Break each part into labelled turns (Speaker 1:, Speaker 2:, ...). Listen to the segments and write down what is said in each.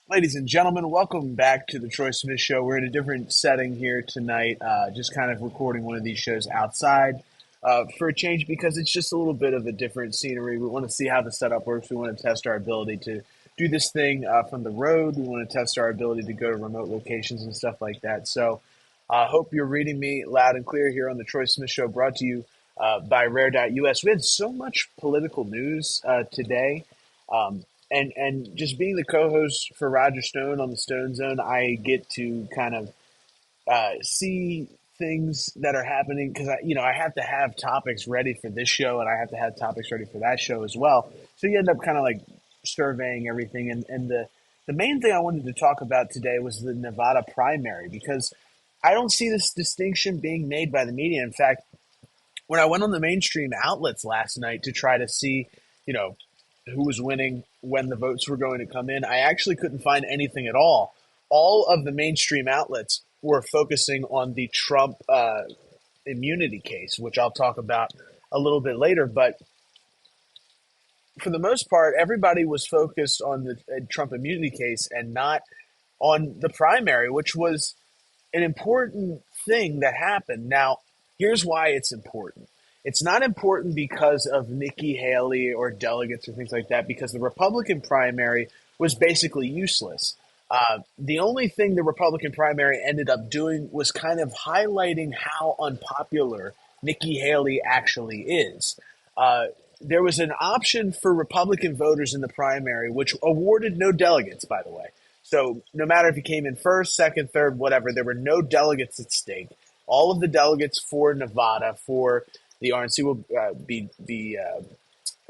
Speaker 1: Ladies and gentlemen, welcome back to the Troy Smith Show. We're in a different setting here tonight, just kind of recording one of these shows outside for a change because it's just a little bit of a different scenery. We want to see how the setup works. We want to test our ability to do this thing from the road. We want to test our ability to go to remote locations and stuff like that. So I hope you're reading me loud and clear here on the Troy Smith Show, brought to you by Rare.us. We had so much political news today. And just being the co-host for Roger Stone on the Stone Zone, I get to kind of see things that are happening because I have to have topics ready for this show and I have to have topics ready for that show as well. So you end up kind of like surveying everything. And the main thing I wanted to talk about today was the Nevada primary because I don't see this distinction being made by the media. In fact, when I went on the mainstream outlets last night to try to see, you know, who was winning, when the votes were going to come in, I actually couldn't find anything at all. All of the mainstream outlets were focusing on the Trump immunity case, which I'll talk about a little bit later. But for the most part, everybody was focused on the Trump immunity case and not on the primary, which was an important thing that happened. Now, here's why it's important. It's not important because of Nikki Haley or delegates or things like that, because the Republican primary was basically useless. The only thing the Republican primary ended up doing was kind of highlighting how unpopular Nikki Haley actually is. Uh, there was an option for Republican voters in the primary, which awarded no delegates, by the way. So no matter if you came in first, second, third, whatever, there were no delegates at stake. All of the delegates for Nevada for the RNC will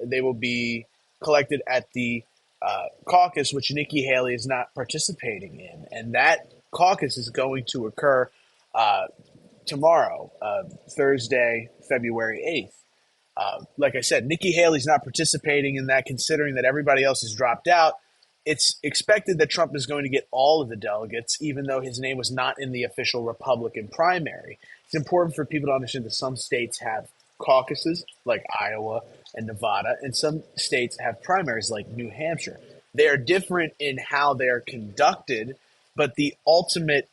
Speaker 1: they will be collected at the caucus, which Nikki Haley is not participating in, and that caucus is going to occur uh, tomorrow, Thursday, February 8th. Like I said, Nikki Haley's not participating in that, considering that everybody else has dropped out. It's expected that Trump is going to get all of the delegates, even though his name was not in the official Republican primary. It's important for people to understand that some states have caucuses, like Iowa and Nevada, and some states have primaries, like New Hampshire. They are different in how they're conducted, but the ultimate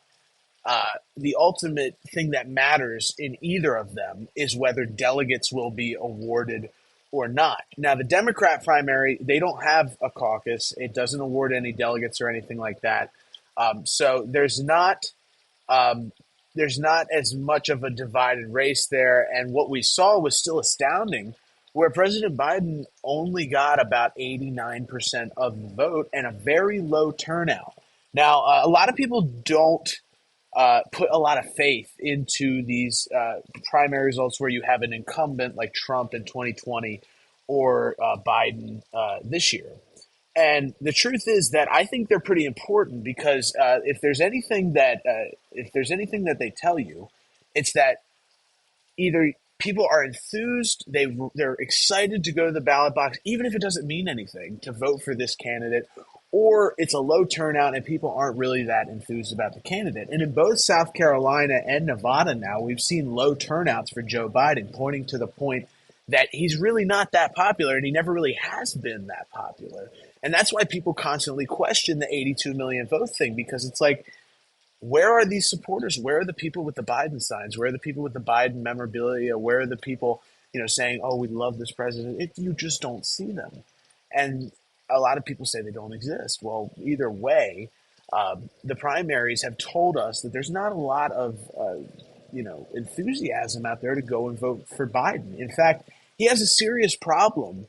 Speaker 1: thing that matters in either of them is whether delegates will be awarded or not. Now, the Democrat primary, they don't have a caucus. It doesn't award any delegates or anything like that. So um, there's not as much of a divided race there. And what we saw was still astounding, where President Biden only got about 89% of the vote and a very low turnout. Now, a lot of people don't put a lot of faith into these primary results where you have an incumbent like Trump in 2020 or Biden this year. And the truth is that I think they're pretty important because if there's anything that they tell you, it's that either people are enthused, they're excited to go to the ballot box, even if it doesn't mean anything, to vote for this candidate, or it's a low turnout and people aren't really that enthused about the candidate. And in both South Carolina and Nevada now, we've seen low turnouts for Joe Biden, pointing to the point that he's really not that popular and he never really has been that popular. And that's why people constantly question the 82 million vote thing, because it's like, where are these supporters? Where are the people with the Biden signs? Where are the people with the Biden memorabilia? Where are the people, saying, "Oh, we love this president"? You just don't see them, and a lot of people say they don't exist. Well, either way, the primaries have told us that there's not a lot of, enthusiasm out there to go and vote for Biden. In fact, he has a serious problem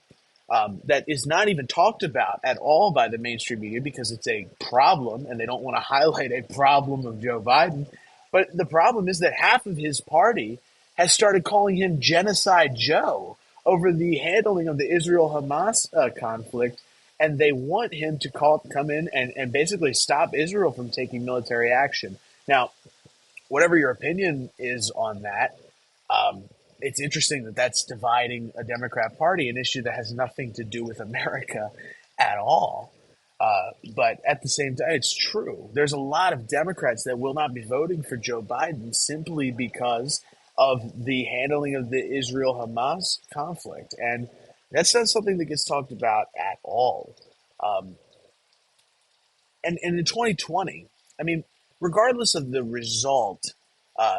Speaker 1: that is not even talked about at all by the mainstream media because it's a problem and they don't want to highlight a problem of Joe Biden. But the problem is that half of his party has started calling him Genocide Joe over the handling of the Israel Hamas conflict. And they want him to come in and basically stop Israel from taking military action. Now, whatever your opinion is on that, um, it's interesting that that's dividing a Democrat Party, an issue that has nothing to do with America at all. But at the same time, it's true. There's a lot of Democrats that will not be voting for Joe Biden simply because of the handling of the Israel Hamas conflict. And that's not something that gets talked about at all. Um, And in 2020, I mean, regardless of the result,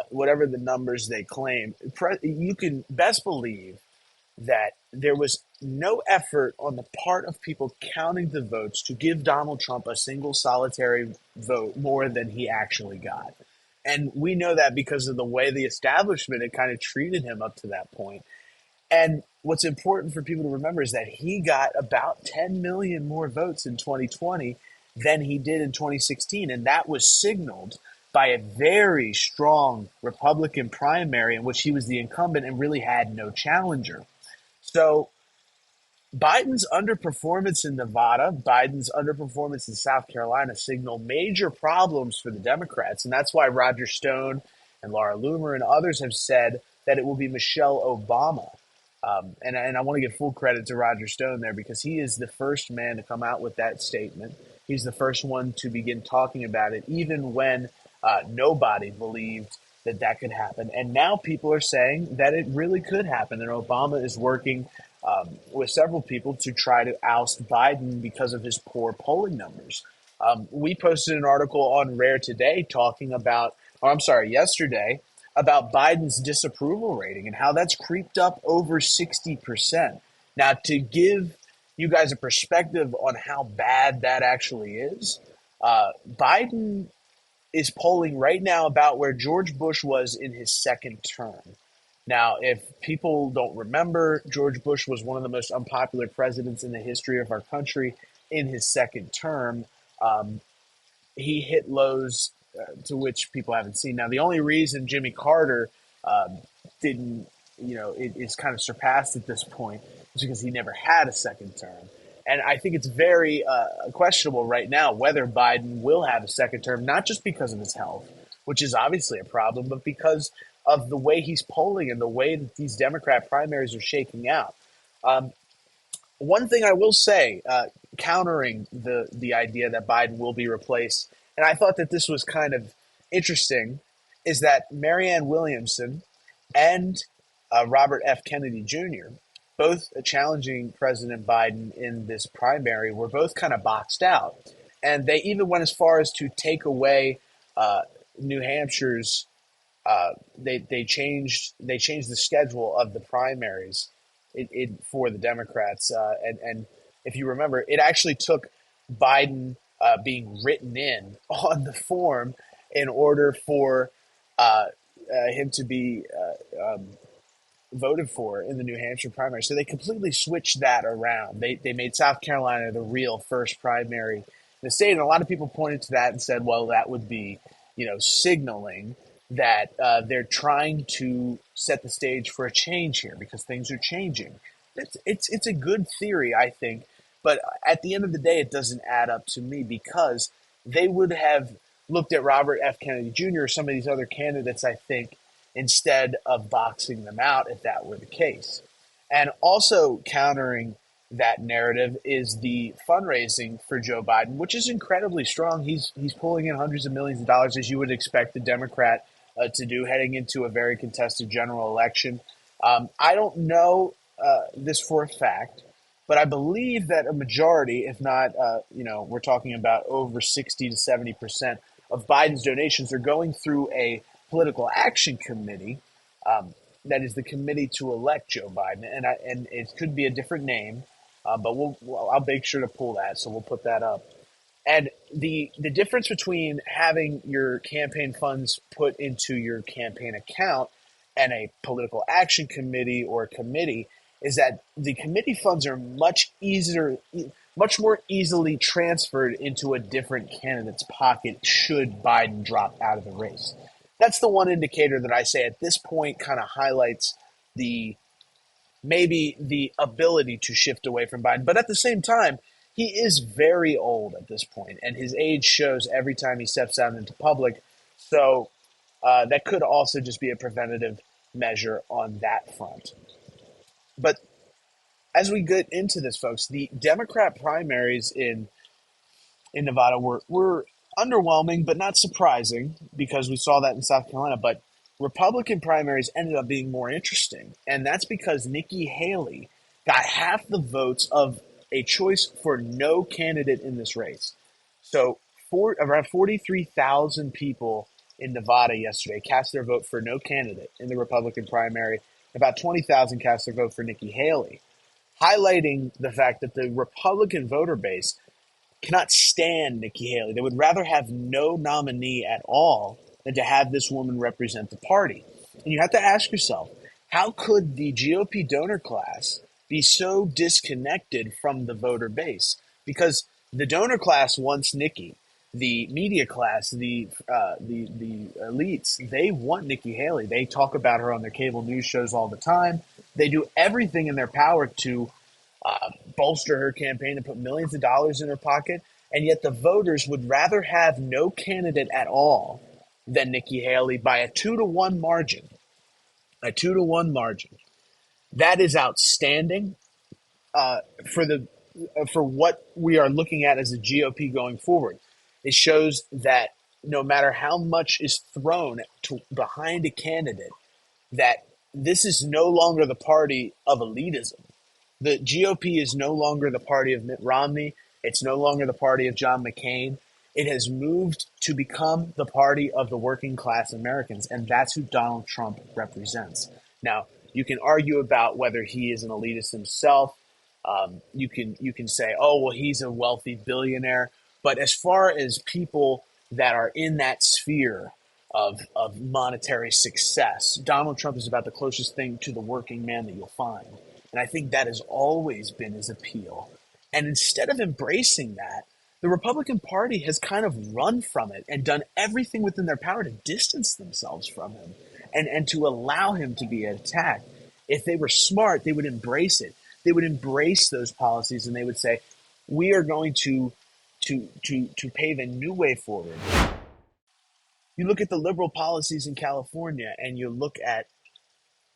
Speaker 1: whatever the numbers they claim, you can best believe that there was no effort on the part of people counting the votes to give Donald Trump a single solitary vote more than he actually got. And we know that because of the way the establishment had kind of treated him up to that point. And what's important for people to remember is that he got about 10 million more votes in 2020 than he did in 2016. And that was signaled by a very strong Republican primary in which he was the incumbent and really had no challenger. So Biden's underperformance in Nevada, Biden's underperformance in South Carolina signal major problems for the Democrats. And that's why Roger Stone and Laura Loomer and others have said that it will be Michelle Obama. And I want to give full credit to Roger Stone there because he is the first man to come out with that statement. He's the first one to begin talking about it, even when nobody believed that that could happen. And now people are saying that it really could happen. And Obama is working with several people to try to oust Biden because of his poor polling numbers. We posted an article on Rare today talking about, or I'm sorry, yesterday, about Biden's disapproval rating and how that's creeped up over 60%. Now, to give you guys a perspective on how bad that actually is, Biden is polling right now about where George Bush was in his second term. Now, if people don't remember, George Bush was one of the most unpopular presidents in the history of our country in his second term. He hit lows to which people haven't seen. Now, the only reason Jimmy Carter didn't, it is kind of surpassed at this point is because he never had a second term. And I think it's very questionable right now whether Biden will have a second term, not just because of his health, which is obviously a problem, but because of the way he's polling and the way that these Democrat primaries are shaking out. One thing I will say, countering the idea that Biden will be replaced, and I thought that this was kind of interesting, is that Marianne Williamson and Robert F. Kennedy Jr., both challenging President Biden in this primary, were both kind of boxed out. And they even went as far as to take away New Hampshire's. They changed the schedule of the primaries for the Democrats, and if you remember, it actually took Biden being written in on the form in order for him to be voted for in the New Hampshire primary. So they completely switched that around. They made South Carolina the real first primary in the state, and a lot of people pointed to that and said, well, that would be signaling that they're trying to set the stage for a change here because things are changing. It's a good theory, I think, but at the end of the day, it doesn't add up to me because they would have looked at Robert F. Kennedy Jr. or some of these other candidates, I think, instead of boxing them out if that were the case. And also countering that narrative is the fundraising for Joe Biden, which is incredibly strong. He's pulling in hundreds of millions of dollars, as you would expect a Democrat to do heading into a very contested general election. I don't know this for a fact, but I believe that a majority, if not, we're talking about over 60 to 70% of Biden's donations are going through a political action committee that is the committee to elect Joe Biden, and it could be a different name, but I'll make sure to pull that, so we'll put that up. And the difference between having your campaign funds put into your campaign account and a political action committee or committee is that the committee funds are much more easily transferred into a different candidate's pocket should Biden drop out of the race. That's the one indicator that I say at this point kind of highlights maybe the ability to shift away from Biden. But at the same time, he is very old at this point, and his age shows every time he steps out into public. So that could also just be a preventative measure on that front. But as we get into this, folks, the Democrat primaries in Nevada were underwhelming, but not surprising because we saw that in South Carolina. But Republican primaries ended up being more interesting, and that's because Nikki Haley got half the votes of a choice for no candidate in this race. So around 43,000 people in Nevada yesterday cast their vote for no candidate in the Republican primary. About 20,000 cast their vote for Nikki Haley, highlighting the fact that the Republican voter base cannot stand Nikki Haley. They would rather have no nominee at all than to have this woman represent the party. And you have to ask yourself, how could the GOP donor class be so disconnected from the voter base? Because the donor class wants Nikki. The media class, the elites, they want Nikki Haley. They talk about her on their cable news shows all the time. They do everything in their power to bolster her campaign and put millions of dollars in her pocket. And yet the voters would rather have no candidate at all than Nikki Haley by a 2-to-1 margin. A 2-to-1 margin. That is outstanding for the for what we are looking at as a GOP going forward. It shows that no matter how much is thrown behind a candidate, that this is no longer the party of elitism. The GOP is no longer the party of Mitt Romney. It's no longer the party of John McCain. It has moved to become the party of the working class Americans, and that's who Donald Trump represents. Now, you can argue about whether he is an elitist himself. You can say, oh, well, he's a wealthy billionaire. But as far as people that are in that sphere of monetary success, Donald Trump is about the closest thing to the working man that you'll find. And I think that has always been his appeal. And instead of embracing that, the Republican Party has kind of run from it and done everything within their power to distance themselves from him and to allow him to be attacked. If they were smart, they would embrace it. They would embrace those policies and they would say, we are going to pave a new way forward. You look at the liberal policies in California and you look at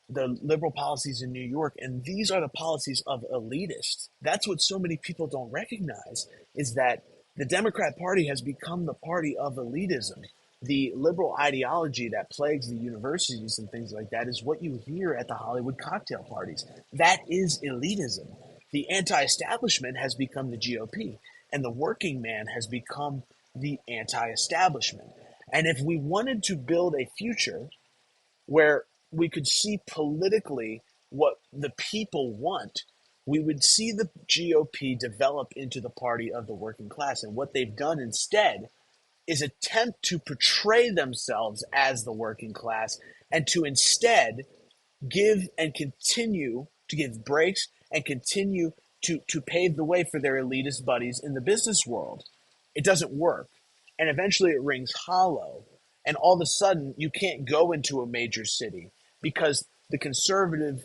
Speaker 1: the liberal policies in New York, and these are the policies of elitists. That's what so many people don't recognize, is that the Democrat Party has become the party of elitism. The liberal ideology that plagues the universities and things like that is what you hear at the Hollywood cocktail parties. That is elitism. The anti-establishment has become the GOP, and the working man has become the anti-establishment. And if we wanted to build a future where we could see politically what the people want, we would see the GOP develop into the party of the working class. And what they've done instead is attempt to portray themselves as the working class and to instead give and continue to give breaks and continue to pave the way for their elitist buddies in the business world. It doesn't work. And eventually it rings hollow. And all of a sudden, you can't go into a major city because the conservative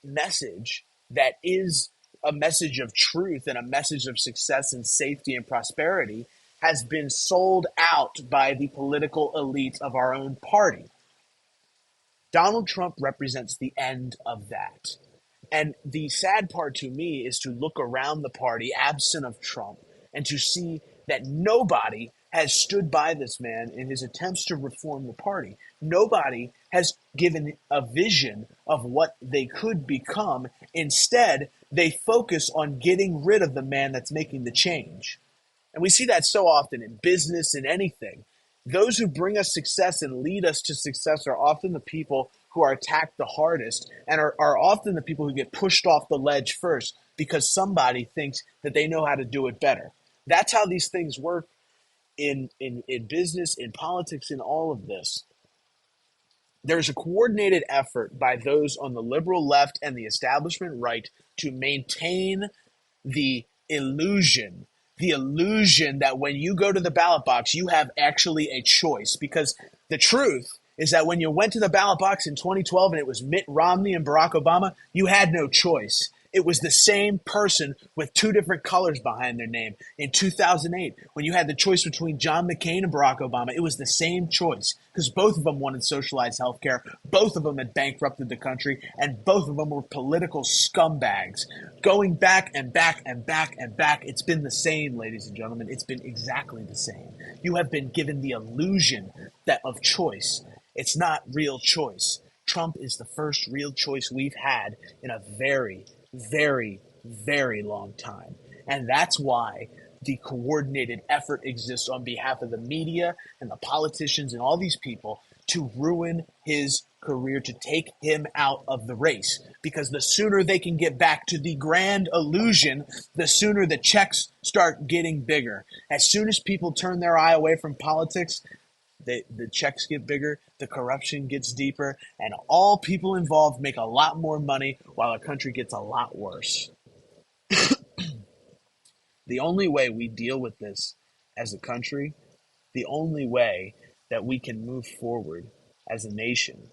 Speaker 1: message that is a message of truth and a message of success and safety and prosperity has been sold out by the political elites of our own party. Donald Trump represents the end of that. And the sad part to me is to look around the party, absent of Trump, and to see that nobody has stood by this man in his attempts to reform the party. Nobody has given a vision of what they could become. Instead, they focus on getting rid of the man that's making the change. And we see that so often in business and anything. Those who bring us success and lead us to success are often the people who are attacked the hardest and are often the people who get pushed off the ledge first because somebody thinks that they know how to do it better. That's how these things work in business, in politics, in all of this. There's a coordinated effort by those on the liberal left and the establishment right to maintain the illusion that when you go to the ballot box, you have actually a choice. Because the truth is that when you went to the ballot box in 2012 and it was Mitt Romney and Barack Obama, you had no choice. It was the same person with two different colors behind their name. In 2008, when you had the choice between John McCain and Barack Obama, it was the same choice because both of them wanted socialized health care, both of them had bankrupted the country, and both of them were political scumbags. Going back and back and back and back, it's been the same, ladies and gentlemen. It's been exactly the same. You have been given the illusion of choice. It's not real choice. Trump is the first real choice we've had in a very, very, very long time. And that's why the coordinated effort exists on behalf of the media and the politicians and all these people to ruin his career, to take him out of the race. Because the sooner they can get back to the grand illusion, the sooner the checks start getting bigger. As soon as people turn their eye away from politics, the checks get bigger, the corruption gets deeper, and all people involved make a lot more money while the country gets a lot worse. The only way we deal with this as a country, the only way that we can move forward as a nation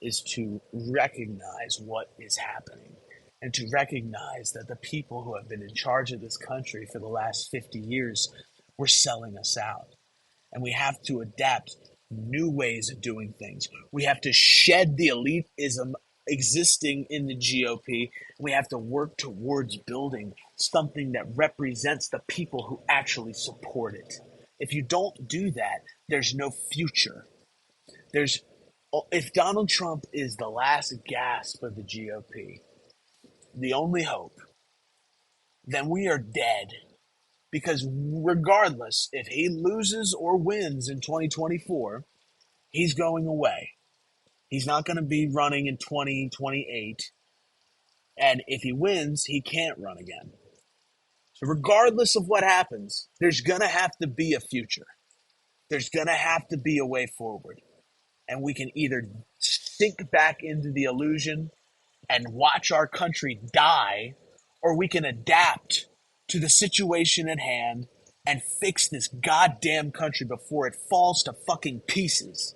Speaker 1: is to recognize what is happening and to recognize that the people who have been in charge of this country for the last 50 years were selling us out. And we have to adapt new ways of doing things. We have to shed the elitism existing in the GOP. We have to work towards building something that represents the people who actually support it. If you don't do that, there's no future. There's If Donald Trump is the last gasp of the GOP, the only hope, then we are dead. Because regardless if he loses or wins in 2024, he's going away. He's not going to be running in 2028. And if he wins, he can't run again. So regardless of what happens, there's going to have to be a future. There's going to have to be a way forward. And we can either sink back into the illusion and watch our country die, or we can adapt to the situation at hand and fix this goddamn country before it falls to fucking pieces.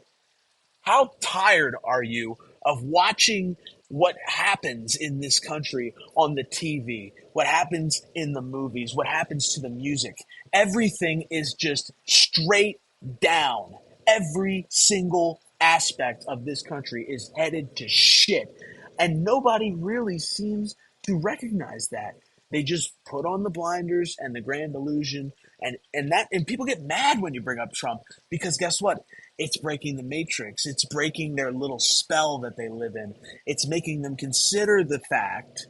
Speaker 1: How tired are you of watching what happens in this country on the TV, what happens in the movies, what happens to the music? Everything is just straight down. Every single aspect of this country is headed to shit. And nobody really seems to recognize that. They just put on the blinders and the grand illusion, and people get mad when you bring up Trump, because guess what? It's breaking the matrix. It's breaking their little spell that they live in. It's making them consider the fact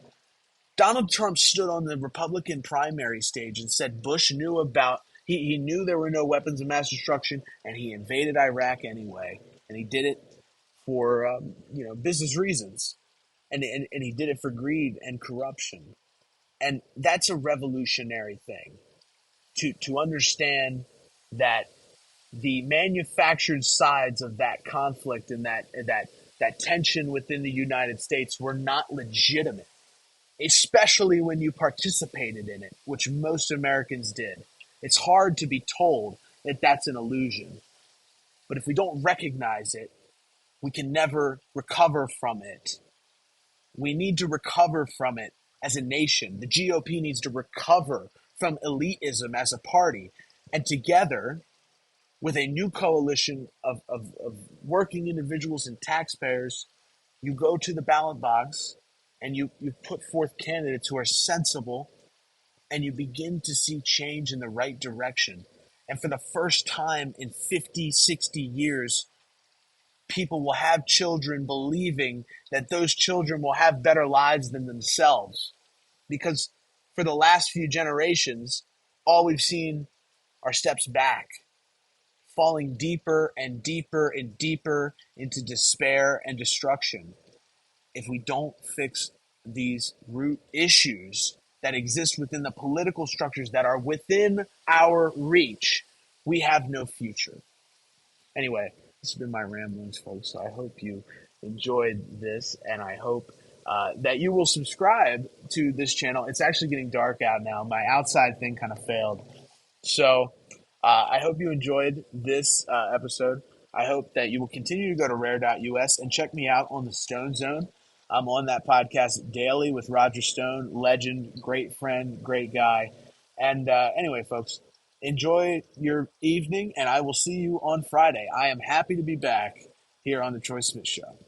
Speaker 1: Donald Trump stood on the Republican primary stage and said Bush knew about he knew there were no weapons of mass destruction, and he invaded Iraq anyway, and he did it for business reasons, and he did it for greed and corruption. And that's a revolutionary thing, to understand that the manufactured sides of that conflict and that tension within the United States were not legitimate, especially when you participated in it, which most Americans did. It's hard to be told that that's an illusion. But if we don't recognize it, we can never recover from it. We need to recover from it as a nation. The GOP needs to recover from elitism as a party. And together, with a new coalition of working individuals and taxpayers, you go to the ballot box and you put forth candidates who are sensible, and you begin to see change in the right direction. And for the first time in 50, 60 years, people will have children believing that those children will have better lives than themselves. Because for the last few generations, all we've seen are steps back, falling deeper and deeper and deeper into despair and destruction. If we don't fix these root issues that exist within the political structures that are within our reach, we have no future. Anyway, this has been my ramblings, folks. So I hope you enjoyed this, and I hope that you will subscribe to this channel. It's actually getting dark out now. My outside thing kind of failed. So I hope you enjoyed this episode. I hope that you will continue to go to rare.us and check me out on the Stone Zone. I'm on that podcast daily with Roger Stone, legend, great friend, great guy. And anyway, folks, enjoy your evening, and I will see you on Friday. I am happy to be back here on The Troy Smith Show.